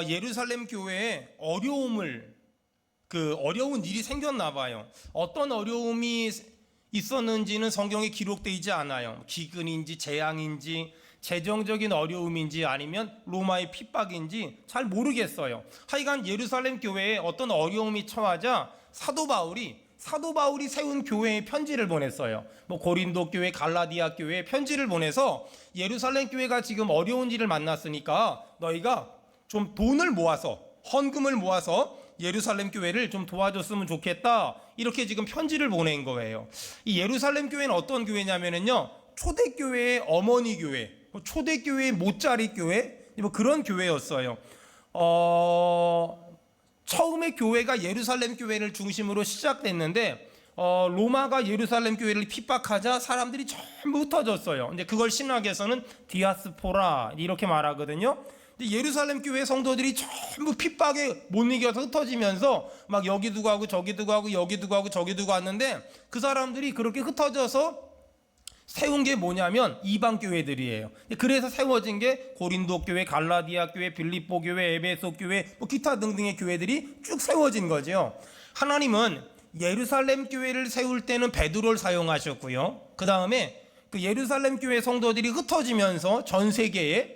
예루살렘 교회에 어려운 일이 생겼나 봐요. 어떤 어려움이 있었는지는 성경에 기록되어 있지 않아요. 기근인지 재앙인지 재정적인 어려움인지 아니면 로마의 핍박인지 잘 모르겠어요. 하여간 예루살렘 교회에 어떤 어려움이 처하자 사도 바울이 세운 교회에 편지를 보냈어요. 고린도 교회, 갈라디아 교회에 편지를 보내서 예루살렘 교회가 지금 어려운 일을 만났으니까 너희가 좀 돈을 모아서, 헌금을 모아서 예루살렘 교회를 좀 도와줬으면 좋겠다, 이렇게 지금 편지를 보낸 거예요. 이 예루살렘 교회는 어떤 교회냐면요, 초대교회의 어머니 교회, 초대교회의 못자리 교회, 그런 교회였어요. 처음에 교회가 예루살렘 교회를 중심으로 시작됐는데 로마가 예루살렘 교회를 핍박하자 사람들이 전부 흩어졌어요. 근데 그걸 신학에서는 디아스포라 이렇게 말하거든요. 근데 예루살렘 교회 성도들이 전부 핍박에 못 이겨서 흩어지면서 막 여기도 가고 저기도 가고 여기도 가고 저기도 갔는데, 그 사람들이 그렇게 흩어져서 세운 게 뭐냐면 이방 교회들이에요. 그래서 세워진 게 고린도 교회, 갈라디아 교회, 빌립보 교회, 에베소 교회, 기타 등등의 교회들이 쭉 세워진 거죠. 하나님은 예루살렘 교회를 세울 때는 베드로를 사용하셨고요. 그 다음에 그 예루살렘 교회 성도들이 흩어지면서 전 세계에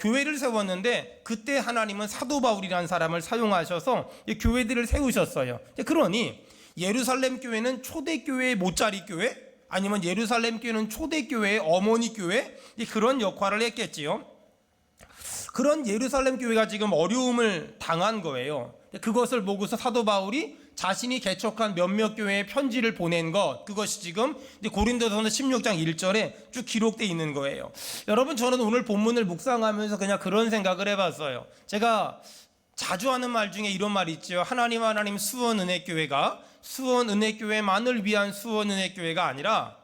교회를 세웠는데, 그때 하나님은 사도 바울이라는 사람을 사용하셔서 교회들을 세우셨어요. 그러니 예루살렘 교회는 초대교회의 못자리 교회, 아니면 예루살렘 교회는 초대교회의 어머니 교회, 그런 역할을 했겠지요. 그런 예루살렘 교회가 지금 어려움을 당한 거예요. 그것을 보고서 사도 바울이 자신이 개척한 몇몇 교회에 편지를 보낸 것, 그것이 지금 고린도전서 16장 1절에 쭉 기록되어 있는 거예요. 여러분, 저는 오늘 본문을 묵상하면서 그냥 그런 생각을 해봤어요. 제가 자주 하는 말 중에 이런 말이 있죠. 하나님 수원은혜교회가 수원은혜교회만을 위한 수원은혜교회가 아니라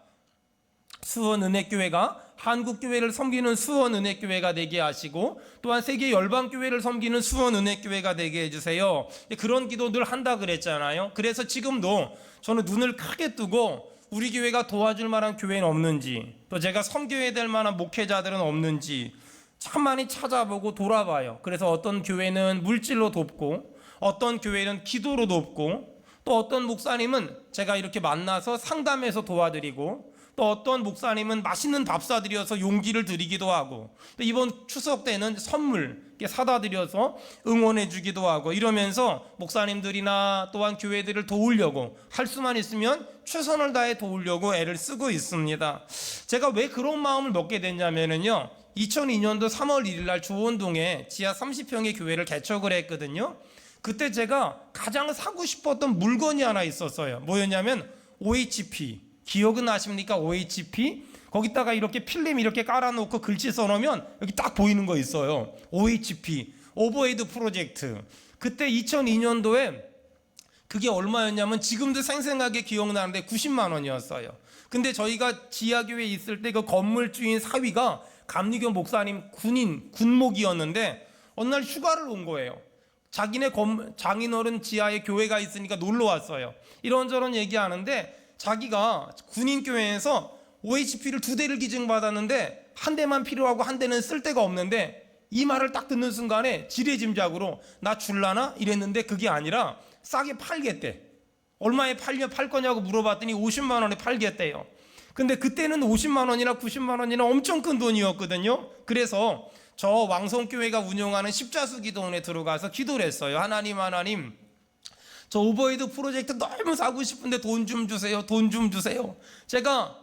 수원은혜교회가 한국교회를 섬기는 수원은혜교회가 되게 하시고, 또한 세계 열방교회를 섬기는 수원은혜교회가 되게 해주세요. 그런 기도 늘 한다 그랬잖아요. 그래서 지금도 저는 눈을 크게 뜨고 우리 교회가 도와줄 만한 교회는 없는지, 또 제가 섬겨야 될 만한 목회자들은 없는지 참 많이 찾아보고 돌아봐요. 그래서 어떤 교회는 물질로 돕고, 어떤 교회는 기도로 돕고, 또 어떤 목사님은 제가 이렇게 만나서 상담해서 도와드리고, 또 어떤 목사님은 맛있는 밥 사드려서 용기를 드리기도 하고, 또 이번 추석 때는 선물 사다 드려서 응원해 주기도 하고, 이러면서 목사님들이나 또한 교회들을 도우려고, 할 수만 있으면 최선을 다해 도우려고 애를 쓰고 있습니다. 제가 왜 그런 마음을 먹게 됐냐면요, 2002년도 3월 1일 날 조원동에 지하 30평의 교회를 개척을 했거든요. 그때 제가 가장 사고 싶었던 물건이 하나 있었어요. 뭐였냐면 OHP, 기억은 나십니까? OHP? 거기다가 이렇게 필름 이렇게 깔아놓고 글씨 써놓으면 여기 딱 보이는 거 있어요. OHP, 오버헤드 프로젝트. 그때 2002년도에 그게 얼마였냐면 지금도 생생하게 기억나는데 90만 원이었어요. 근데 저희가 지하교회에 있을 때 그 건물주인 사위가 감리교 목사님 군목이었는데 어느 날 휴가를 온 거예요. 자기네 장인어른 지하에 교회가 있으니까 놀러 왔어요. 이런저런 얘기하는데 자기가 군인교회에서 OHP를 2대를 기증받았는데 한 대만 필요하고 한 대는 쓸 데가 없는데, 이 말을 딱 듣는 순간에 지레짐작으로 나 줄라나? 이랬는데 그게 아니라 싸게 팔겠대. 얼마에 팔 거냐고 물어봤더니 50만 원에 팔겠대요. 근데 그때는 50만 원이나 90만 원이나 엄청 큰 돈이었거든요. 그래서 저 왕성교회가 운영하는 십자수 기도원에 들어가서 기도를 했어요. 하나님, 저 오버헤드 프로젝트 너무 사고 싶은데 돈 좀 주세요. 돈 좀 주세요. 제가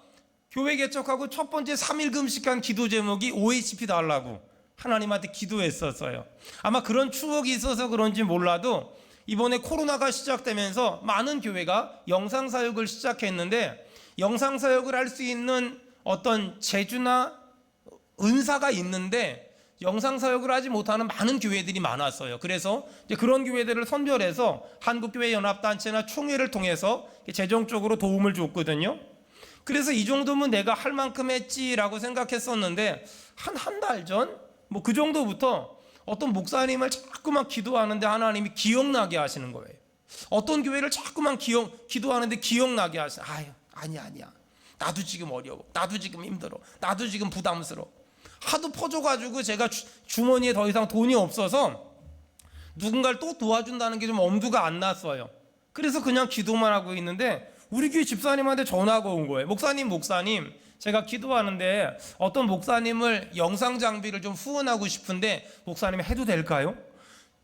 교회 개척하고 첫 번째 3일 금식한 기도 제목이 OHP 달라고 하나님한테 기도했었어요. 아마 그런 추억이 있어서 그런지 몰라도 이번에 코로나가 시작되면서 많은 교회가 영상사역을 시작했는데, 영상사역을 할 수 있는 어떤 재주나 은사가 있는데 영상사역을 하지 못하는 많은 교회들이 많았어요. 그래서 이제 그런 교회들을 선별해서 한국교회연합단체나 총회를 통해서 재정적으로 도움을 줬거든요. 그래서 이 정도면 내가 할 만큼 했지라고 생각했었는데, 한 달 전? 그 정도부터 어떤 목사님을 자꾸만 기도하는데 하나님이 기억나게 하시는 거예요. 어떤 교회를 자꾸만 기도하는데 기억나게 하시는, 아니야. 나도 지금 어려워. 나도 지금 힘들어. 나도 지금 부담스러워. 하도 퍼줘가지고 제가 주머니에 더 이상 돈이 없어서 누군가를 또 도와준다는 게 좀 엄두가 안 났어요. 그래서 그냥 기도만 하고 있는데 우리 교회 집사님한테 전화가 온 거예요. 목사님, 제가 기도하는데 어떤 목사님을 영상 장비를 좀 후원하고 싶은데 목사님 해도 될까요?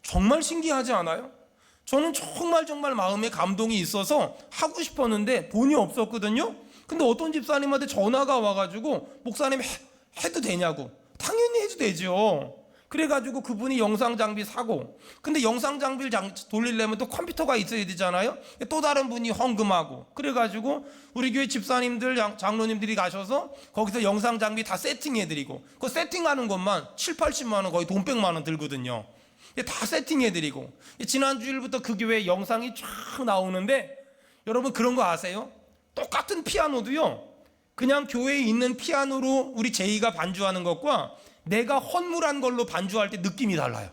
정말 신기하지 않아요? 저는 정말 마음에 감동이 있어서 하고 싶었는데 돈이 없었거든요. 근데 어떤 집사님한테 전화가 와가지고 목사님 해도 되냐고. 당연히 해도 되죠. 그래가지고 그분이 영상 장비 사고, 근데 영상 장비를 돌리려면 또 컴퓨터가 있어야 되잖아요. 또 다른 분이 헌금하고, 그래가지고 우리 교회 집사님들 장로님들이 가셔서 거기서 영상 장비 다 세팅해드리고, 그 세팅하는 것만 7-80만 원, 거의 돈 100만 원 들거든요. 다 세팅해드리고, 지난 주일부터 그 교회 영상이 쫙 나오는데, 여러분 그런 거 아세요? 똑같은 피아노도요, 그냥 교회에 있는 피아노로 우리 제이가 반주하는 것과 내가 헌물한 걸로 반주할 때 느낌이 달라요.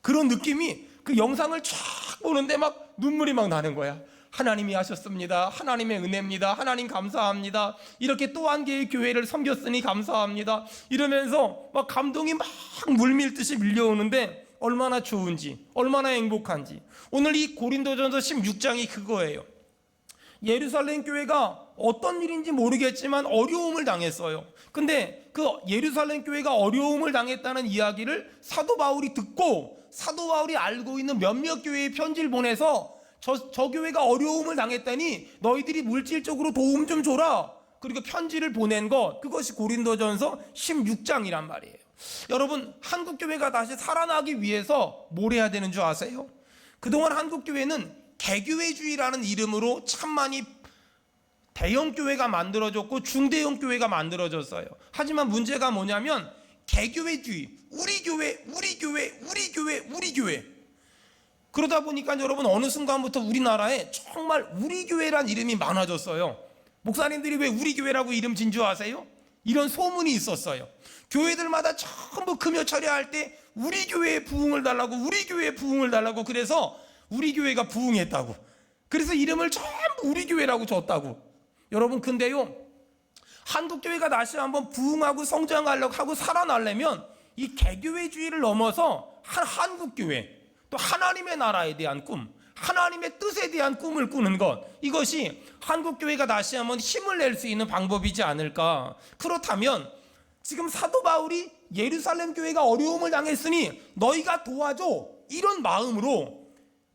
그런 느낌이, 그 영상을 쫙 보는데 막 눈물이 막 나는 거야. 하나님이 하셨습니다. 하나님의 은혜입니다. 하나님 감사합니다. 이렇게 또 한 개의 교회를 섬겼으니 감사합니다. 이러면서 막 감동이 막 물밀듯이 밀려오는데 얼마나 좋은지, 얼마나 행복한지. 오늘 이 고린도전서 16장이 그거예요. 예루살렘 교회가 어떤 일인지 모르겠지만 어려움을 당했어요. 근데 그 예루살렘 교회가 어려움을 당했다는 이야기를 사도 바울이 듣고, 사도 바울이 알고 있는 몇몇 교회에 편지를 보내서 저 교회가 어려움을 당했다니 너희들이 물질적으로 도움 좀 줘라, 그리고 편지를 보낸 것, 그것이 고린도전서 16장이란 말이에요. 여러분, 한국교회가 다시 살아나기 위해서 뭘 해야 되는 줄 아세요? 그동안 한국교회는 개교회주의라는 이름으로 참 많이 대형 교회가 만들어졌고 중대형 교회가 만들어졌어요. 하지만 문제가 뭐냐면 개교회주의, 우리 교회. 그러다 보니까 여러분 어느 순간부터 우리나라에 정말 우리 교회란 이름이 많아졌어요. 목사님들이 왜 우리 교회라고 이름 진주 아세요? 이런 소문이 있었어요. 교회들마다 전부 금요 철야할 때 우리 교회에 부흥을 달라고, 우리 교회에 부흥을 달라고, 그래서 우리 교회가 부흥했다고, 그래서 이름을 전부 우리 교회라고 줬다고. 여러분, 근데요, 한국교회가 다시 한번 부흥하고 성장하려고 하고 살아나려면 이 개교회주의를 넘어서 한국교회, 또 하나님의 나라에 대한 꿈, 하나님의 뜻에 대한 꿈을 꾸는 것, 이것이 한국교회가 다시 한번 힘을 낼 수 있는 방법이지 않을까. 그렇다면 지금 사도 바울이 예루살렘 교회가 어려움을 당했으니 너희가 도와줘, 이런 마음으로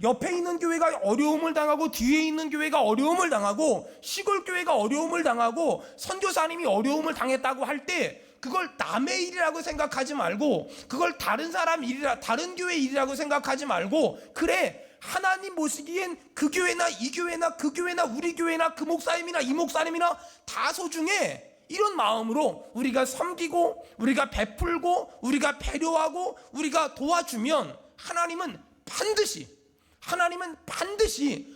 옆에 있는 교회가 어려움을 당하고, 뒤에 있는 교회가 어려움을 당하고, 시골 교회가 어려움을 당하고, 선교사님이 어려움을 당했다고 할 때 그걸 남의 일이라고 생각하지 말고, 그걸 다른 사람 일이라, 다른 교회 일이라고 생각하지 말고, 그래, 하나님 보시기엔 그 교회나 이 교회나 그 교회나 우리 교회나 그 목사님이나 이 목사님이나 다 소중해. 이런 마음으로 우리가 섬기고, 우리가 베풀고, 우리가 배려하고, 우리가 도와주면 하나님은 반드시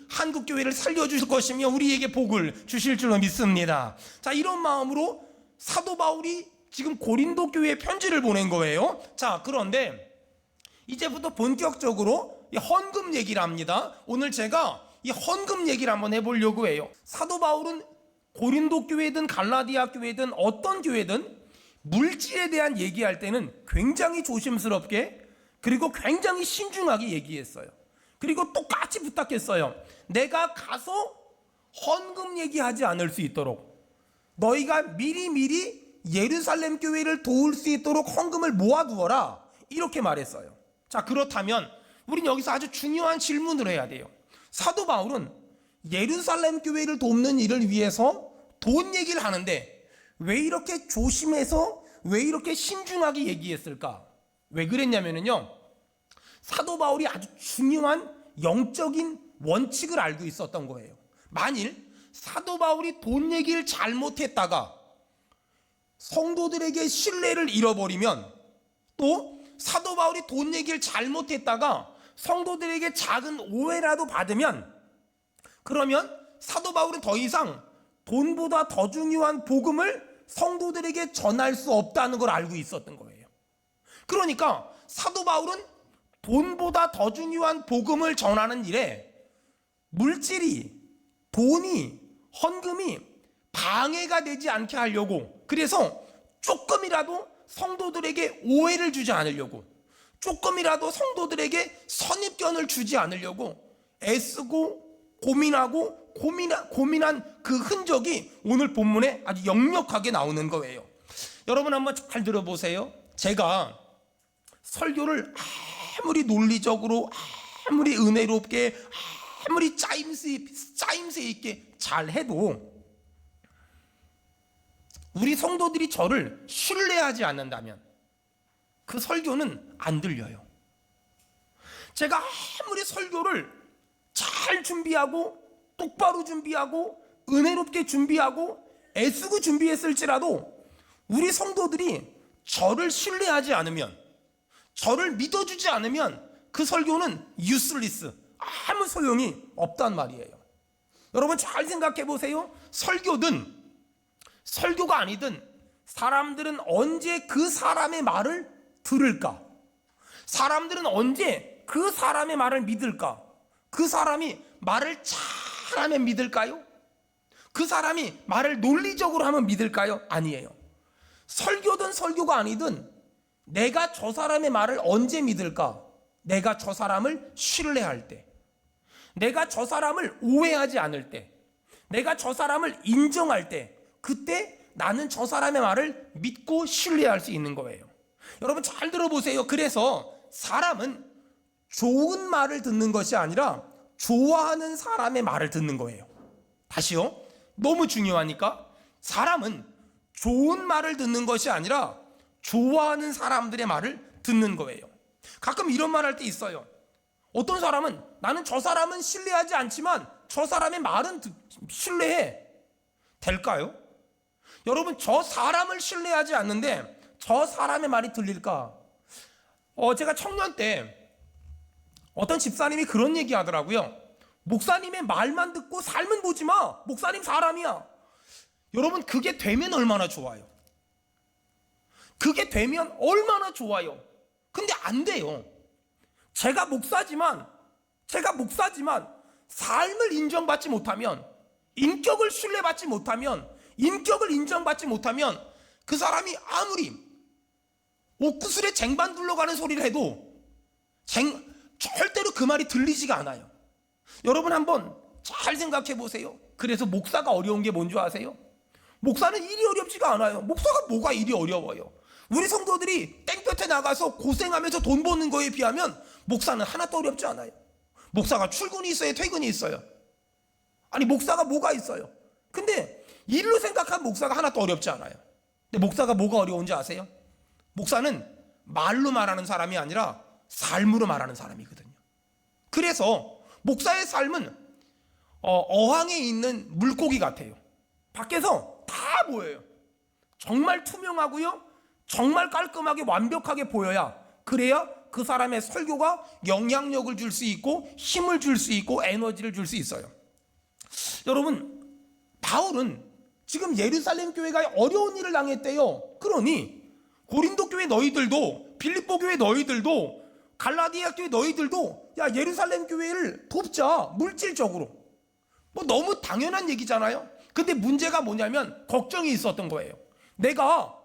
한국교회를 살려주실 것이며 우리에게 복을 주실 줄로 믿습니다. 자, 이런 마음으로 사도 바울이 지금 고린도 교회에 편지를 보낸 거예요. 자, 그런데 이제부터 본격적으로 헌금 얘기를 합니다. 오늘 제가 이 헌금 얘기를 한번 해보려고 해요. 사도 바울은 고린도 교회든 갈라디아 교회든 어떤 교회든 물질에 대한 얘기할 때는 굉장히 조심스럽게, 그리고 굉장히 신중하게 얘기했어요. 그리고 똑같이 부탁했어요. 내가 가서 헌금 얘기하지 않을 수 있도록 너희가 미리 예루살렘 교회를 도울 수 있도록 헌금을 모아두어라, 이렇게 말했어요. 자, 그렇다면 우린 여기서 아주 중요한 질문을 해야 돼요. 사도 바울은 예루살렘 교회를 돕는 일을 위해서 돈 얘기를 하는데 왜 이렇게 조심해서, 왜 이렇게 신중하게 얘기했을까? 왜 그랬냐면요, 사도 바울이 아주 중요한 영적인 원칙을 알고 있었던 거예요. 만일 사도 바울이 돈 얘기를 잘못했다가 성도들에게 신뢰를 잃어버리면, 또 사도 바울이 돈 얘기를 잘못했다가 성도들에게 작은 오해라도 받으면, 그러면 사도 바울은 더 이상 돈보다 더 중요한 복음을 성도들에게 전할 수 없다는 걸 알고 있었던 거예요. 그러니까 사도 바울은 돈보다 더 중요한 복음을 전하는 일에 물질이, 돈이, 헌금이 방해가 되지 않게 하려고, 그래서 조금이라도 성도들에게 오해를 주지 않으려고, 조금이라도 성도들에게 선입견을 주지 않으려고 애쓰고 고민한 그 흔적이 오늘 본문에 아주 역력하게 나오는 거예요. 여러분 한번 잘 들어보세요. 제가 설교를 아무리 논리적으로, 아무리 은혜롭게, 아무리 짜임새 있게 잘 해도 우리 성도들이 저를 신뢰하지 않는다면 그 설교는 안 들려요. 제가 아무리 설교를 잘 준비하고 똑바로 준비하고 은혜롭게 준비하고 애쓰고 준비했을지라도 우리 성도들이 저를 신뢰하지 않으면, 저를 믿어주지 않으면 그 설교는 useless, 아무 소용이 없단 말이에요. 여러분 잘 생각해 보세요. 설교든 설교가 아니든 사람들은 언제 그 사람의 말을 들을까? 사람들은 언제 그 사람의 말을 믿을까? 그 사람이 말을 잘하면 믿을까요? 그 사람이 말을 논리적으로 하면 믿을까요? 아니에요. 설교든 설교가 아니든 내가 저 사람의 말을 언제 믿을까? 내가 저 사람을 신뢰할 때, 내가 저 사람을 오해하지 않을 때, 내가 저 사람을 인정할 때, 그때 나는 저 사람의 말을 믿고 신뢰할 수 있는 거예요. 여러분 잘 들어보세요. 그래서 사람은 좋은 말을 듣는 것이 아니라 좋아하는 사람의 말을 듣는 거예요. 다시요. 너무 중요하니까. 사람은 좋은 말을 듣는 것이 아니라 좋아하는 사람들의 말을 듣는 거예요. 가끔 이런 말 할 때 있어요. 어떤 사람은 나는 저 사람은 신뢰하지 않지만 저 사람의 말은 신뢰해. 될까요? 여러분 저 사람을 신뢰하지 않는데 저 사람의 말이 들릴까? 제가 청년 때 어떤 집사님이 그런 얘기 하더라고요. 목사님의 말만 듣고 삶은 보지 마. 목사님 사람이야. 여러분 그게 되면 얼마나 좋아요. 그게 되면 얼마나 좋아요. 근데 안 돼요. 제가 목사지만 삶을 인정받지 못하면, 인격을 신뢰받지 못하면, 인격을 인정받지 못하면 그 사람이 아무리 옥구슬에 쟁반 굴러가는 소리를 해도 절대로 그 말이 들리지가 않아요. 여러분 한번 잘 생각해 보세요. 그래서 목사가 어려운 게 뭔지 아세요? 목사는 일이 어렵지가 않아요. 목사가 뭐가 일이 어려워요? 우리 성도들이 땡볕에 나가서 고생하면서 돈 버는 거에 비하면 목사는 하나도 어렵지 않아요. 목사가 출근이 있어요? 퇴근이 있어요? 아니 목사가 뭐가 있어요? 근데 일로 생각한 목사가 하나도 어렵지 않아요. 근데 목사가 뭐가 어려운지 아세요? 목사는 말로 말하는 사람이 아니라 삶으로 말하는 사람이거든요. 그래서 목사의 삶은 어항에 있는 물고기 같아요. 밖에서 다 보여요. 정말 투명하고요, 정말 깔끔하게 완벽하게 보여야, 그래야 그 사람의 설교가 영향력을 줄 수 있고 힘을 줄 수 있고 에너지를 줄 수 있어요. 여러분 바울은 지금 예루살렘 교회가 어려운 일을 당했대요. 그러니 고린도 교회 너희들도, 빌립보 교회 너희들도, 갈라디아 교회 너희들도 야 예루살렘 교회를 돕자. 물질적으로. 뭐 너무 당연한 얘기잖아요. 근데 문제가 뭐냐면 걱정이 있었던 거예요. 내가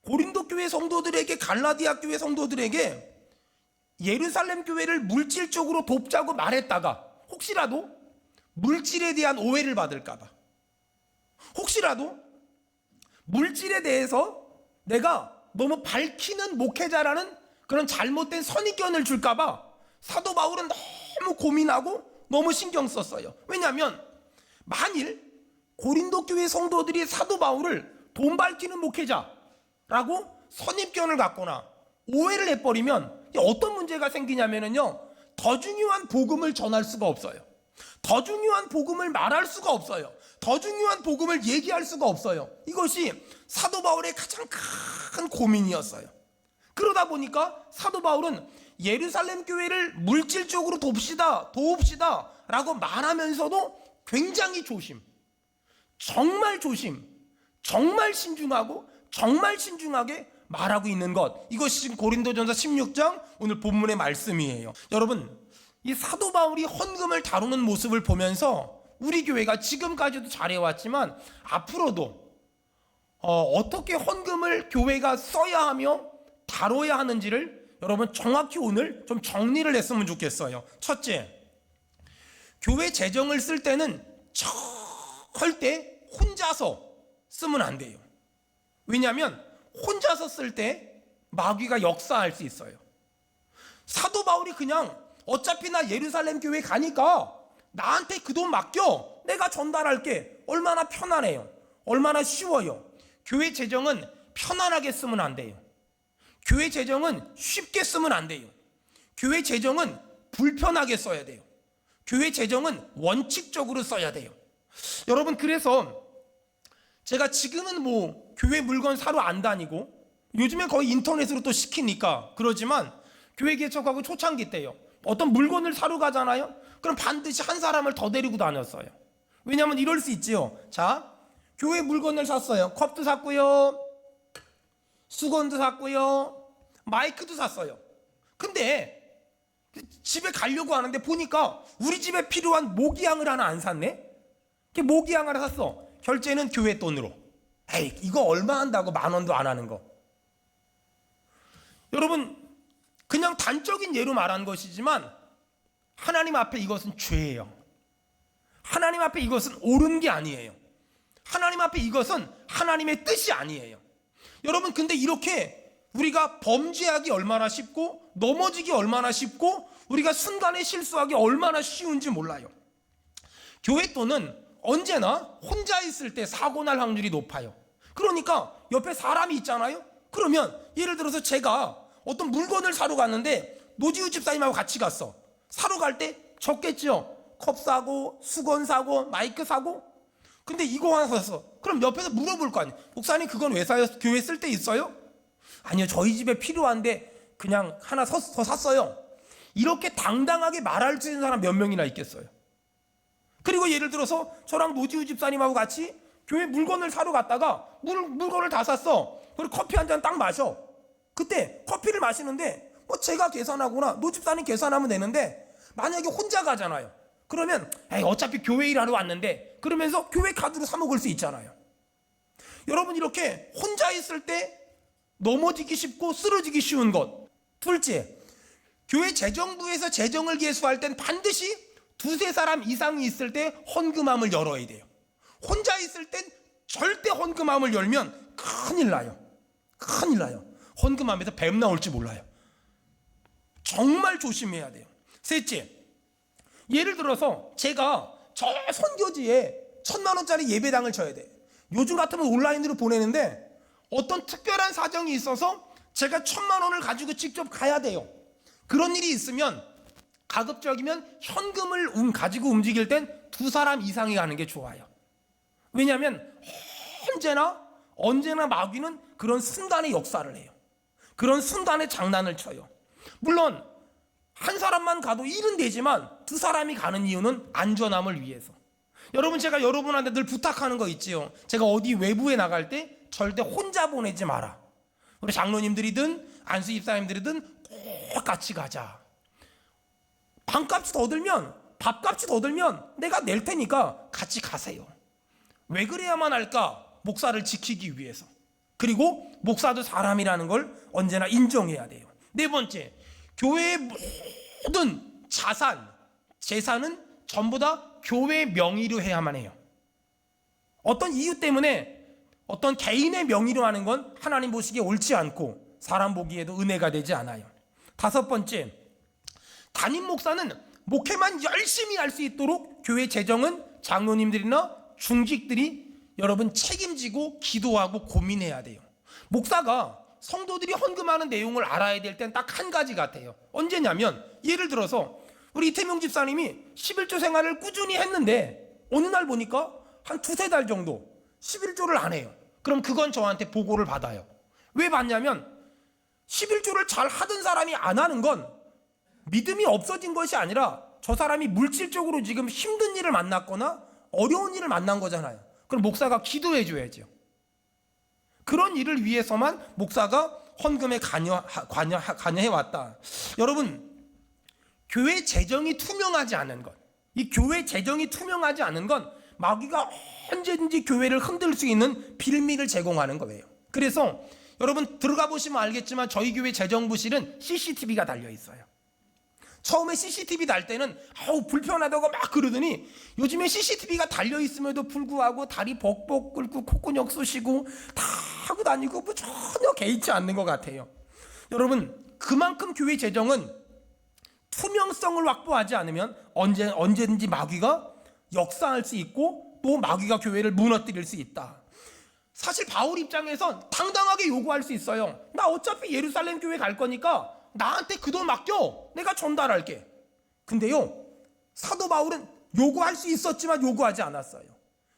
고린도 교회 성도들에게, 갈라디아 교회 성도들에게 예루살렘 교회를 물질적으로 돕자고 말했다가 혹시라도 물질에 대한 오해를 받을까봐, 혹시라도 물질에 대해서 내가 너무 밝히는 목회자라는 그런 잘못된 선입견을 줄까봐 사도 바울은 너무 고민하고 너무 신경 썼어요. 왜냐하면 만일 고린도 교회 성도들이 사도 바울을 돈 밝히는 목회자라고 선입견을 갖거나 오해를 해버리면 어떤 문제가 생기냐면요, 더 중요한 복음을 전할 수가 없어요. 더 중요한 복음을 말할 수가 없어요. 더 중요한 복음을 얘기할 수가 없어요. 이것이 사도 바울의 가장 큰 고민이었어요. 그러다 보니까 사도 바울은 예루살렘 교회를 물질적으로 돕시다 라고 말하면서도 굉장히 정말 정말 신중하고 정말 신중하게 말하고 있는 것, 이것이 지금 고린도전서 16장 오늘 본문의 말씀이에요. 여러분 이 사도 바울이 헌금을 다루는 모습을 보면서 우리 교회가 지금까지도 잘해왔지만 앞으로도 어떻게 헌금을 교회가 써야 하며 다뤄야 하는지를 여러분 정확히 오늘 좀 정리를 했으면 좋겠어요. 첫째, 교회 재정을 쓸 때는 절대 혼자서 쓰면 안 돼요. 왜냐하면 혼자서 쓸 때 마귀가 역사할 수 있어요. 사도 바울이 그냥 어차피 나 예루살렘 교회 가니까 나한테 그 돈 맡겨, 내가 전달할게. 얼마나 편안해요. 얼마나 쉬워요. 교회 재정은 편안하게 쓰면 안 돼요. 교회 재정은 쉽게 쓰면 안 돼요. 교회 재정은 불편하게 써야 돼요. 교회 재정은 원칙적으로 써야 돼요. 여러분, 그래서 제가 지금은 뭐 교회 물건 사러 안 다니고 요즘엔 거의 인터넷으로 또 시키니까 그러지만 교회 개척하고 초창기 때요, 어떤 물건을 사러 가잖아요. 그럼 반드시 한 사람을 더 데리고 다녔어요. 왜냐하면 이럴 수 있지요. 자, 교회 물건을 샀어요. 컵도 샀고요, 수건도 샀고요, 마이크도 샀어요. 근데 집에 가려고 하는데 보니까 우리 집에 필요한 모기향을 하나 안 샀네. 모기향 하나 샀어. 결제는 교회 돈으로. 에이, 이거 얼마 한다고 10,000원도 안 하는 거. 여러분, 그냥 단적인 예로 말한 것이지만 하나님 앞에 이것은 죄예요. 하나님 앞에 이것은 옳은 게 아니에요. 하나님 앞에 이것은 하나님의 뜻이 아니에요. 여러분, 근데 이렇게 우리가 범죄하기 얼마나 쉽고 넘어지기 얼마나 쉽고 우리가 순간에 실수하기 얼마나 쉬운지 몰라요. 교회 돈은 언제나 혼자 있을 때 사고 날 확률이 높아요. 그러니까 옆에 사람이 있잖아요. 그러면 예를 들어서 제가 어떤 물건을 사러 갔는데 노지우 집사님하고 같이 갔어. 사러 갈 때 적겠죠. 컵 사고 수건 사고 마이크 사고. 근데 이거 하나 샀어. 그럼 옆에서 물어볼 거 아니에요. 목사님, 그건 왜 사요? 교회 쓸 때 있어요? 아니요, 저희 집에 필요한데 그냥 하나 더 샀어요. 이렇게 당당하게 말할 수 있는 사람 몇 명이나 있겠어요? 그리고 예를 들어서 저랑 노지우 집사님하고 같이 교회 물건을 사러 갔다가 물건을 다 샀어. 그리고 커피 한 잔 딱 마셔. 그때 커피를 마시는데 뭐 제가 계산하거나 노 집사님 계산하면 되는데 만약에 혼자 가잖아요. 그러면 에이, 어차피 교회 일하러 왔는데 그러면서 교회 카드로 사 먹을 수 있잖아요. 여러분, 이렇게 혼자 있을 때 넘어지기 쉽고 쓰러지기 쉬운 것. 둘째, 교회 재정부에서 재정을 계수할 땐 반드시 2-3사람 이상이 있을 때 헌금함을 열어야 돼요. 혼자 있을 땐 절대 헌금함을 열면 큰일 나요. 큰일 나요. 헌금함에서 뱀 나올지 몰라요. 정말 조심해야 돼요. 셋째, 예를 들어서 제가 저 선교지에 1,000만 원짜리 예배당을 쳐야 돼. 요즘 같으면 온라인으로 보내는데 어떤 특별한 사정이 있어서 제가 1,000만 원을 가지고 직접 가야 돼요. 그런 일이 있으면 가급적이면 현금을 가지고 움직일 땐 2사람 이상이 가는 게 좋아요. 왜냐하면 언제나 마귀는 그런 순간의 역사를 해요. 그런 순간의 장난을 쳐요. 물론 한 사람만 가도 일은 되지만 2사람이 가는 이유는 안전함을 위해서. 여러분, 제가 여러분한테 늘 부탁하는 거 있지요. 제가 어디 외부에 나갈 때 절대 혼자 보내지 마라. 우리 장로님들이든 안수 집사님들이든 꼭 같이 가자. 방값이 더 들면, 밥값이 더 들면 내가 낼 테니까 같이 가세요. 왜 그래야만 할까? 목사를 지키기 위해서. 그리고 목사도 사람이라는 걸 언제나 인정해야 돼요. 네 번째, 교회의 모든 재산은 전부 다 교회 명의로 해야만 해요. 어떤 이유 때문에 어떤 개인의 명의로 하는 건 하나님 보시기에 옳지 않고 사람 보기에도 은혜가 되지 않아요. 5번째, 담임 목사는 목회만 열심히 할 수 있도록 교회 재정은 장로님들이나 중직들이 여러분 책임지고 기도하고 고민해야 돼요. 목사가 성도들이 헌금하는 내용을 알아야 될 땐 딱 한 가지 같아요. 언제냐면 예를 들어서 우리 이태명 집사님이 11조 생활을 꾸준히 했는데 어느 날 보니까 한 2-3달 정도 11조를 안 해요. 그럼 그건 저한테 보고를 받아요. 왜 받냐면 11조를 잘 하던 사람이 안 하는 건 믿음이 없어진 것이 아니라 저 사람이 물질적으로 지금 힘든 일을 만났거나 어려운 일을 만난 거잖아요. 그럼 목사가 기도해 줘야죠. 그런 일을 위해서만 목사가 헌금에 관여해 왔다. 여러분, 교회 재정이 투명하지 않은 것, 이 교회 재정이 투명하지 않은 건 마귀가 언제든지 교회를 흔들 수 있는 빌미를 제공하는 거예요. 그래서 여러분 들어가 보시면 알겠지만 저희 교회 재정부실은 CCTV가 달려 있어요. 처음에 CCTV 달 때는 불편하다고 막 그러더니 요즘에 CCTV가 달려 있음에도 불구하고 다리 벅벅 끓고 콧구멍 쑤시고 다 하고 다니고 뭐 전혀 개의치 않는 것 같아요. 여러분 그만큼 교회 재정은 투명성을 확보하지 않으면 언제든지 마귀가 역사할 수 있고 또 마귀가 교회를 무너뜨릴 수 있다. 사실 바울 입장에선 당당하게 요구할 수 있어요. 나 어차피 예루살렘 교회 갈 거니까 나한테 그 돈 맡겨. 내가 전달할게. 근데요, 사도 바울은 요구할 수 있었지만 요구하지 않았어요.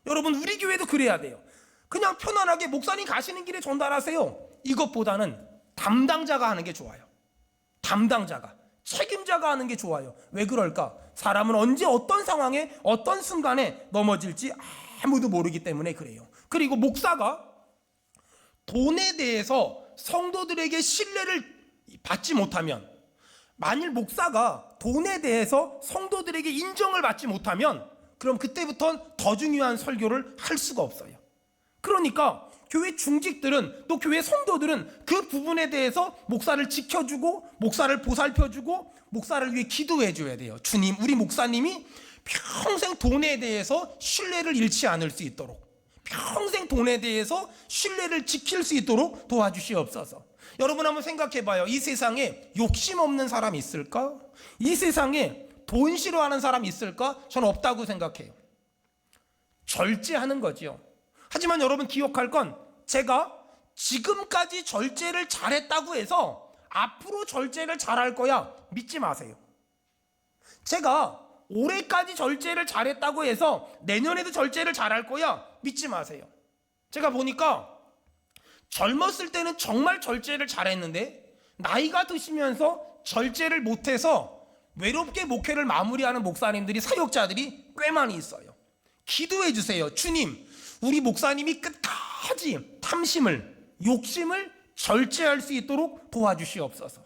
여러분 우리 교회도 그래야 돼요. 그냥 편안하게 목사님 가시는 길에 전달하세요. 이것보다는 담당자가 하는 게 좋아요. 담당자가, 책임자가 하는 게 좋아요. 왜 그럴까? 사람은 언제 어떤 상황에 어떤 순간에 넘어질지 아무도 모르기 때문에 그래요. 그리고 목사가 돈에 대해서 성도들에게 신뢰를 받지 못하면, 만일 목사가 돈에 대해서 성도들에게 인정을 받지 못하면 그럼 그때부터는 더 중요한 설교를 할 수가 없어요. 그러니까 교회 중직들은 또 교회 성도들은 그 부분에 대해서 목사를 지켜주고 목사를 보살펴주고 목사를 위해 기도해 줘야 돼요. 주님, 우리 목사님이 평생 돈에 대해서 신뢰를 잃지 않을 수 있도록, 평생 돈에 대해서 신뢰를 지킬 수 있도록 도와주시옵소서. 여러분 한번 생각해 봐요. 이 세상에 욕심 없는 사람이 있을까? 이 세상에 돈 싫어하는 사람이 있을까? 저는 없다고 생각해요. 절제하는 거죠. 하지만 여러분 기억할 건, 제가 지금까지 절제를 잘했다고 해서 앞으로 절제를 잘할 거야 믿지 마세요. 제가 올해까지 절제를 잘했다고 해서 내년에도 절제를 잘할 거야 믿지 마세요. 제가 보니까 젊었을 때는 정말 절제를 잘했는데 나이가 드시면서 절제를 못해서 외롭게 목회를 마무리하는 목사님들이, 사역자들이 꽤 많이 있어요. 기도해 주세요. 주님, 우리 목사님이 끝까지 탐심을, 욕심을 절제할 수 있도록 도와주시옵소서.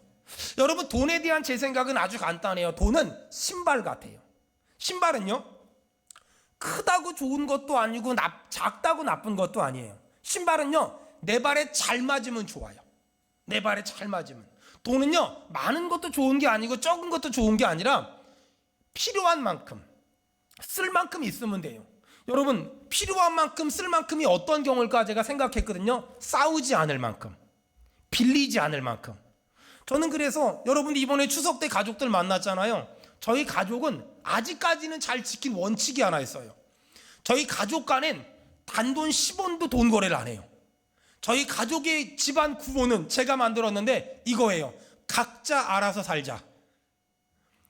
여러분 돈에 대한 제 생각은 아주 간단해요. 돈은 신발 같아요. 신발은요, 크다고 좋은 것도 아니고 작다고 나쁜 것도 아니에요. 신발은요, 내 발에 잘 맞으면 좋아요. 내 발에 잘 맞으면. 돈은요, 많은 것도 좋은 게 아니고 적은 것도 좋은 게 아니라 필요한 만큼, 쓸 만큼 있으면 돼요. 여러분 필요한 만큼, 쓸 만큼이 어떤 경우일까 제가 생각했거든요. 싸우지 않을 만큼, 빌리지 않을 만큼. 저는 그래서 여러분이 이번에 추석 때 가족들 만났잖아요. 저희 가족은 아직까지는 잘 지킨 원칙이 하나 있어요. 저희 가족 간엔 단돈 10원도 돈 거래를 안 해요. 저희 가족의 집안 구호는 제가 만들었는데 이거예요. 각자 알아서 살자.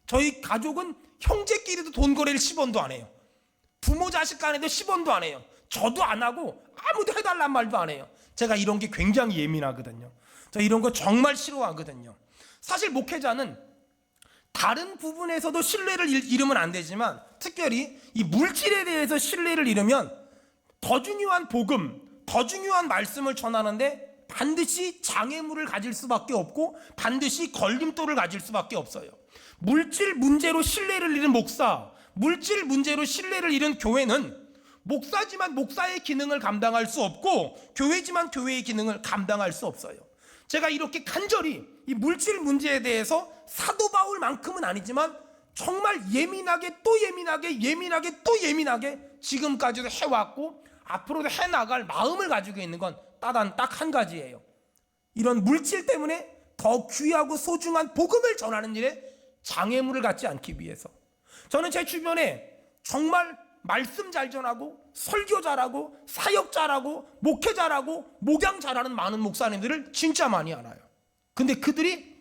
저희 가족은 형제끼리도 돈 거래를 10원도 안 해요. 부모 자식 간에도 10원도 안 해요. 저도 안 하고 아무도 해달란 말도 안 해요. 제가 이런 게 굉장히 예민하거든요. 저 이런 거 정말 싫어하거든요. 사실 목회자는 다른 부분에서도 신뢰를 잃으면 안 되지만 특별히 이 물질에 대해서 신뢰를 잃으면 더 중요한 복음, 더 중요한 말씀을 전하는데 반드시 장애물을 가질 수밖에 없고 반드시 걸림돌을 가질 수밖에 없어요. 물질 문제로 신뢰를 잃은 목사, 물질 문제로 신뢰를 잃은 교회는 목사지만 목사의 기능을 감당할 수 없고 교회지만 교회의 기능을 감당할 수 없어요. 제가 이렇게 간절히 이 물질 문제에 대해서 사도 바울만큼은 아니지만 정말 예민하게 또 예민하게 지금까지도 해왔고 앞으로도 해나갈 마음을 가지고 있는 건 딱 한 가지예요. 이런 물질 때문에 더 귀하고 소중한 복음을 전하는 일에 장애물을 갖지 않기 위해서. 저는 제 주변에 정말 말씀 잘 전하고 설교 잘하고 사역 잘하고 목회 잘하고 목양 잘하는 많은 목사님들을 진짜 많이 알아요. 근데 그들이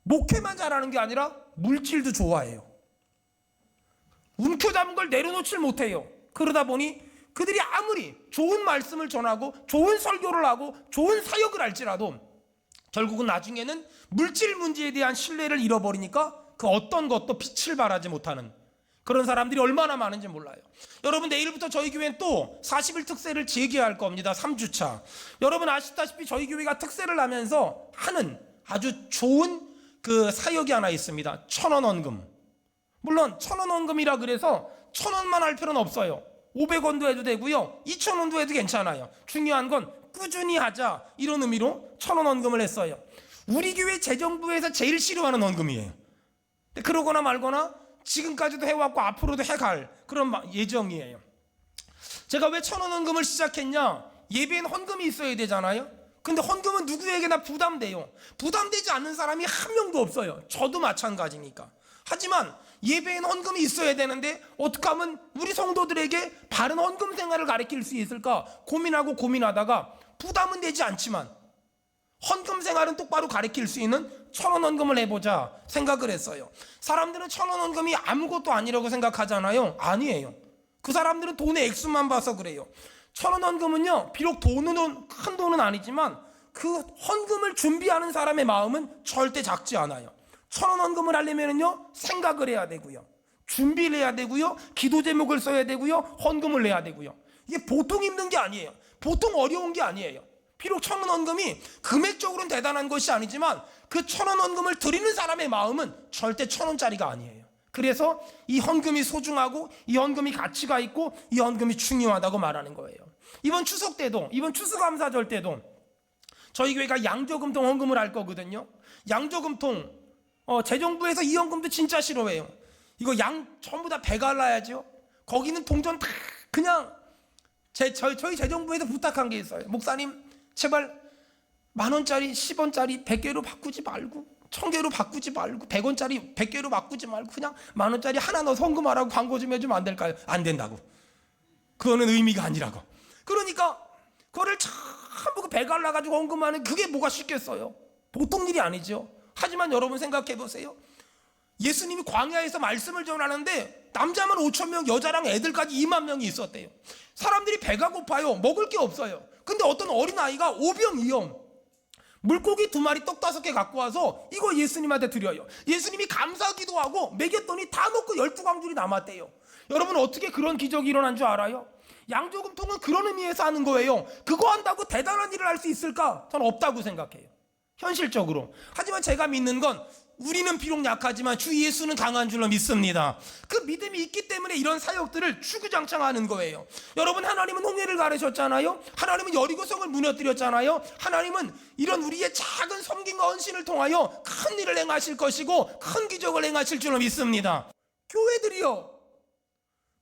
목회만 잘하는 게 아니라 물질도 좋아해요. 움켜 잡은 걸 내려놓질 못해요. 그러다 보니 그들이 아무리 좋은 말씀을 전하고 좋은 설교를 하고 좋은 사역을 할지라도 결국은 나중에는 물질 문제에 대한 신뢰를 잃어버리니까 그 어떤 것도 빛을 발하지 못하는 그런 사람들이 얼마나 많은지 몰라요. 여러분 내일부터 저희 교회는 또 40일 특세를 재개할 겁니다. 3주차. 여러분 아시다시피 저희 교회가 특세를 하면서 하는 아주 좋은 그 사역이 하나 있습니다. 1,000원 헌금. 물론 1,000원 헌금이라 그래서 1,000원만 할 필요는 없어요. 500원도 해도 되고요. 2,000원도 해도 괜찮아요. 중요한 건 꾸준히 하자, 이런 의미로 1,000원 헌금을 했어요. 우리 교회 재정부에서 제일 싫어하는 헌금이에요. 그러거나 말거나 지금까지도 해왔고 앞으로도 해갈 그런 예정이에요. 제가 왜 1,000원 헌금을 시작했냐? 예배엔 헌금이 있어야 되잖아요. 근데 헌금은 누구에게나 부담돼요. 부담되지 않는 사람이 한 명도 없어요. 저도 마찬가지니까. 하지만 예배엔 헌금이 있어야 되는데 어떻게 하면 우리 성도들에게 바른 헌금 생활을 가르칠 수 있을까 고민하다가 부담은 되지 않지만 헌금 생활은 똑바로 가르칠 수 있는 1,000원 헌금을 해보자 생각을 했어요. 사람들은 1,000원 헌금이 아무것도 아니라고 생각하잖아요. 아니에요. 그 사람들은 돈의 액수만 봐서 그래요. 1,000원 헌금은요, 비록 큰 돈은 아니지만 그 헌금을 준비하는 사람의 마음은 절대 작지 않아요. 1,000원 헌금을 하려면요, 생각을 해야 되고요, 준비를 해야 되고요, 기도 제목을 써야 되고요, 헌금을 내야 되고요. 이게 보통 힘든 게 아니에요. 보통 어려운 게 아니에요. 비록 1,000원 헌금이 금액적으로는 대단한 것이 아니지만 그 1,000원 헌금을 드리는 사람의 마음은 절대 1,000원짜리가 아니에요. 그래서 이 헌금이 소중하고 이 헌금이 가치가 있고 이 헌금이 중요하다고 말하는 거예요. 이번 추석 때도, 이번 추수감사절 때도 저희 교회가 양조금통 헌금을 할 거거든요. 양조금통 재정부에서 이 헌금도 진짜 싫어해요. 이거 양 전부 다 배갈라야죠. 거기는 동전 다 그냥 저희 재정부에서 부탁한 게 있어요. 목사님 제발 10,000원짜리 10원짜리 100개로 바꾸지 말고 1,000개로 바꾸지 말고 100원짜리 100개로 바꾸지 말고 그냥 10,000원짜리 하나 넣어서 헌금하라고 광고 좀 해주면 안 될까요? 안 된다고. 그거는 의미가 아니라고. 그러니까 그거를 전부 배갈라가지고 헌금하는 그게 뭐가 쉽겠어요? 보통 일이 아니죠. 하지만 여러분 생각해 보세요. 예수님이 광야에서 말씀을 전하는데 남자만 5,000명, 여자랑 애들까지 2만 명이 있었대요. 사람들이 배가 고파요. 먹을 게 없어요. 근데 어떤 어린아이가 오병이엄 물고기 2마리 떡 5개 갖고 와서 이거 예수님한테 드려요. 예수님이 감사기도 하고 먹였더니 다 먹고 12광줄이 남았대요. 여러분 어떻게 그런 기적이 일어난 줄 알아요? 양조금통은 그런 의미에서 하는 거예요. 그거 한다고 대단한 일을 할 수 있을까? 저는 없다고 생각해요. 현실적으로. 하지만 제가 믿는 건 우리는 비록 약하지만 주 예수는 강한 줄로 믿습니다. 그 믿음이 있기 때문에 이런 사역들을 주구장창하는 거예요. 여러분 하나님은 홍해를 가르셨잖아요. 하나님은 여리고성을 무너뜨렸잖아요. 하나님은 이런 우리의 작은 섬김과 헌신을 통하여 큰 일을 행하실 것이고 큰 기적을 행하실 줄로 믿습니다. 교회들이요,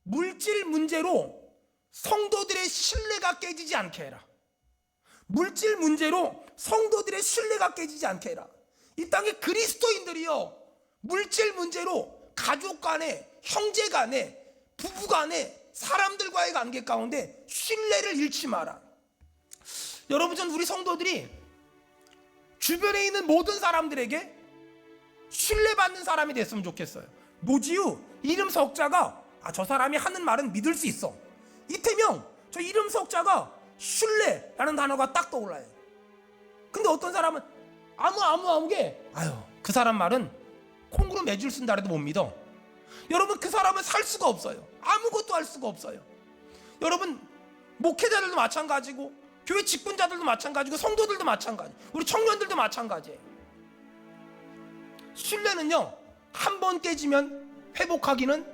물질 문제로 성도들의 신뢰가 깨지지 않게 해라. 물질 문제로 성도들의 신뢰가 깨지지 않게 해라. 이 땅의 그리스도인들이요, 물질 문제로 가족 간에, 형제 간에, 부부 간에, 사람들과의 관계 가운데 신뢰를 잃지 마라. 여러분, 전 우리 성도들이 주변에 있는 모든 사람들에게 신뢰받는 사람이 됐으면 좋겠어요. 노지우 이름 석자가 저 사람이 하는 말은 믿을 수 있어. 이태명 저 이름 석자가 신뢰라는 단어가 딱 떠올라요. 근데 어떤 사람은 아무게 그 사람 말은 콩으로 매줄 쓴다 해도 못 믿어. 여러분, 그 사람은 살 수가 없어요. 아무것도 할 수가 없어요. 여러분, 목회자들도 마찬가지고 교회 직분자들도 마찬가지고 성도들도 마찬가지, 우리 청년들도 마찬가지예요. 신뢰는요, 한 번 깨지면 회복하기는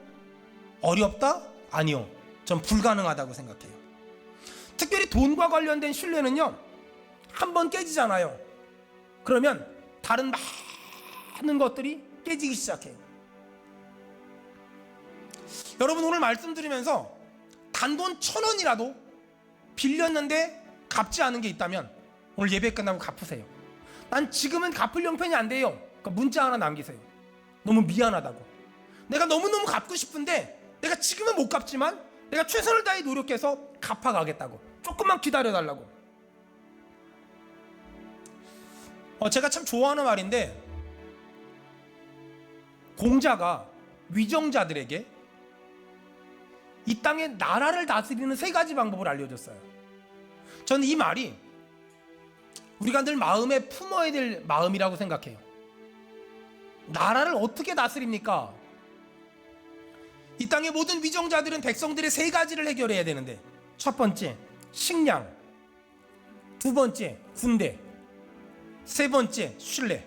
어렵다? 아니요, 전 불가능하다고 생각해요. 특별히 돈과 관련된 신뢰는요, 한 번 깨지잖아요. 그러면 다른 많은 것들이 깨지기 시작해요. 여러분, 오늘 말씀드리면서 단돈 1,000원이라도 빌렸는데 갚지 않은 게 있다면 오늘 예배 끝나고 갚으세요. 난 지금은 갚을 형편이 안 돼요. 그러니까 문자 하나 남기세요. 너무 미안하다고. 내가 너무너무 갚고 싶은데 내가 지금은 못 갚지만 내가 최선을 다해 노력해서 갚아가겠다고. 조금만 기다려달라고. 제가 참 좋아하는 말인데, 공자가 위정자들에게 이 땅의 나라를 다스리는 3가지 방법을 알려줬어요. 저는 이 말이 우리가 늘 마음에 품어야 될 마음이라고 생각해요. 나라를 어떻게 다스립니까? 이 땅의 모든 위정자들은 백성들의 3가지를 해결해야 되는데, 첫 번째 식량, 두 번째 군대, 세 번째 신뢰.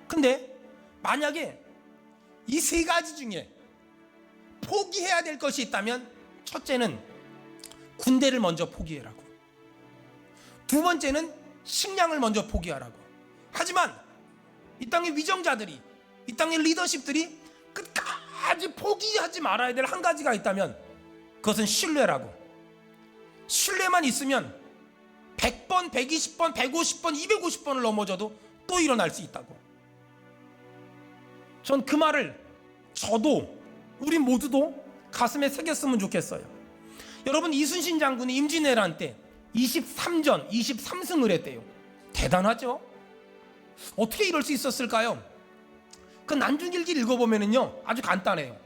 근데 만약에 이 3가지 중에 포기해야 될 것이 있다면 첫째는 군대를 먼저 포기해라고. 두 번째는 식량을 먼저 포기하라고. 하지만 이 땅의 위정자들이, 이 땅의 리더십들이 끝까지 포기하지 말아야 될 한 가지가 있다면 그것은 신뢰라고. 신뢰만 있으면 100번, 120번, 150번, 250번을 넘어져도 또 일어날 수 있다고. 전 그 말을 저도, 우리 모두도 가슴에 새겼으면 좋겠어요. 여러분, 이순신 장군이 임진왜란 때 23전 23승을 했대요. 대단하죠? 어떻게 이럴 수 있었을까요? 그 난중일기 읽어보면요 아주 간단해요.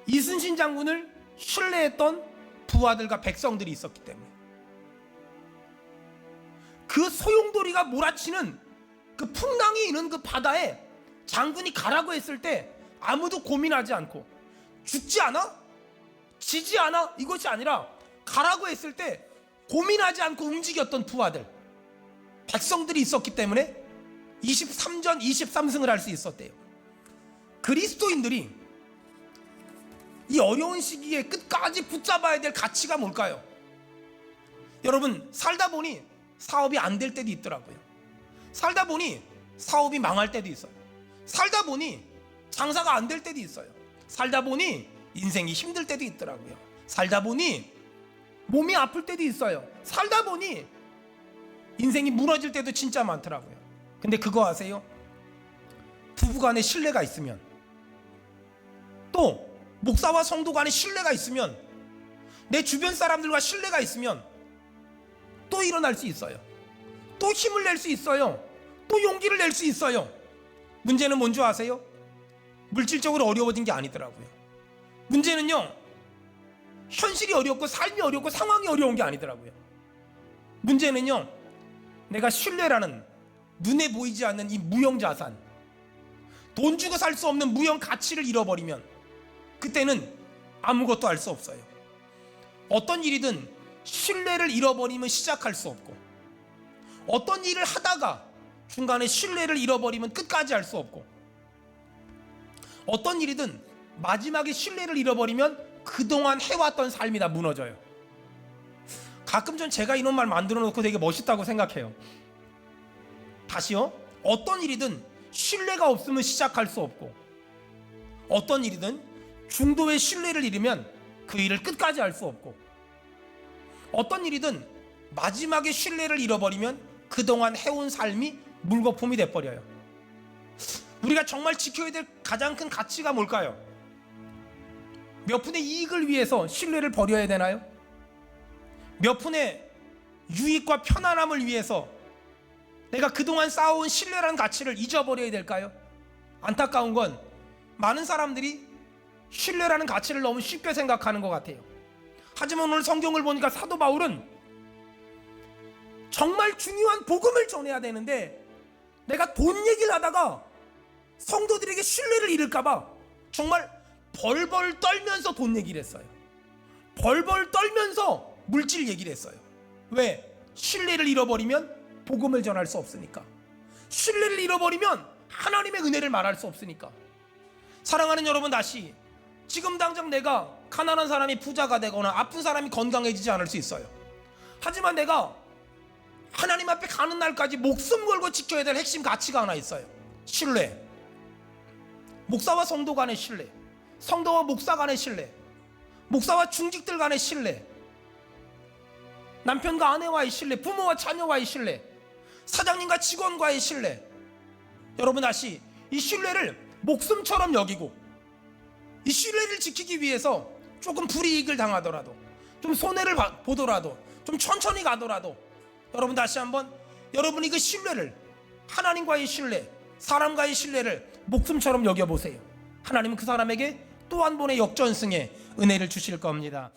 이순신 장군을 신뢰했던 부하들과 백성들이 있었기 때문에. 그 소용돌이가 몰아치는 그 풍랑이 있는 그 바다에 장군이 가라고 했을 때 아무도 고민하지 않고, 죽지 않아? 지지 않아? 이것이 아니라 가라고 했을 때 고민하지 않고 움직였던 부하들, 백성들이 있었기 때문에 23전 23승을 할 수 있었대요. 그리스도인들이 이 어려운 시기에 끝까지 붙잡아야 될 가치가 뭘까요? 여러분, 살다 보니 사업이 안 될 때도 있더라고요. 살다 보니 사업이 망할 때도 있어요. 살다 보니 장사가 안 될 때도 있어요. 살다 보니 인생이 힘들 때도 있더라고요. 살다 보니 몸이 아플 때도 있어요. 살다 보니 인생이 무너질 때도 진짜 많더라고요. 근데 그거 아세요? 부부간에 신뢰가 있으면, 또 목사와 성도 간에 신뢰가 있으면, 내 주변 사람들과 신뢰가 있으면 또 일어날 수 있어요. 또 힘을 낼 수 있어요. 또 용기를 낼 수 있어요. 문제는 뭔지 아세요? 물질적으로 어려워진 게 아니더라고요. 문제는요, 현실이 어렵고 삶이 어렵고 상황이 어려운 게 아니더라고요. 문제는요, 내가 신뢰라는 눈에 보이지 않는 이 무형자산, 돈 주고 살 수 없는 무형 가치를 잃어버리면 그때는 아무것도 할 수 없어요. 어떤 일이든 신뢰를 잃어버리면 시작할 수 없고, 어떤 일을 하다가 중간에 신뢰를 잃어버리면 끝까지 할 수 없고, 어떤 일이든 마지막에 신뢰를 잃어버리면 그동안 해왔던 삶이 다 무너져요. 가끔 전 제가 이런 말 만들어 놓고 되게 멋있다고 생각해요. 다시요, 어떤 일이든 신뢰가 없으면 시작할 수 없고, 어떤 일이든 중도의 신뢰를 잃으면 그 일을 끝까지 할 수 없고, 어떤 일이든 마지막에 신뢰를 잃어버리면 그동안 해온 삶이 물거품이 돼버려요. 우리가 정말 지켜야 될 가장 큰 가치가 뭘까요? 몇 푼의 이익을 위해서 신뢰를 버려야 되나요? 몇 푼의 유익과 편안함을 위해서 내가 그동안 쌓아온 신뢰라는 가치를 잊어버려야 될까요? 안타까운 건 많은 사람들이 신뢰라는 가치를 너무 쉽게 생각하는 것 같아요. 하지만 오늘 성경을 보니까 사도 바울은 정말 중요한 복음을 전해야 되는데 내가 돈 얘기를 하다가 성도들에게 신뢰를 잃을까봐 정말 벌벌 떨면서 돈 얘기를 했어요. 벌벌 떨면서 물질 얘기를 했어요. 왜? 신뢰를 잃어버리면 복음을 전할 수 없으니까. 신뢰를 잃어버리면 하나님의 은혜를 말할 수 없으니까. 사랑하는 여러분, 다시 지금 당장 내가 가난한 사람이 부자가 되거나 아픈 사람이 건강해지지 않을 수 있어요. 하지만 내가 하나님 앞에 가는 날까지 목숨 걸고 지켜야 될 핵심 가치가 하나 있어요. 신뢰. 목사와 성도 간의 신뢰, 성도와 목사 간의 신뢰, 목사와 중직들 간의 신뢰, 남편과 아내와의 신뢰, 부모와 자녀와의 신뢰, 사장님과 직원과의 신뢰. 여러분, 다시 이 신뢰를 목숨처럼 여기고 이 신뢰를 지키기 위해서 조금 불이익을 당하더라도, 좀 손해를 보더라도, 좀 천천히 가더라도 여러분 다시 한번 여러분이 그 신뢰를, 하나님과의 신뢰, 사람과의 신뢰를 목숨처럼 여겨보세요. 하나님은 그 사람에게 또 한 번의 역전승의 은혜를 주실 겁니다.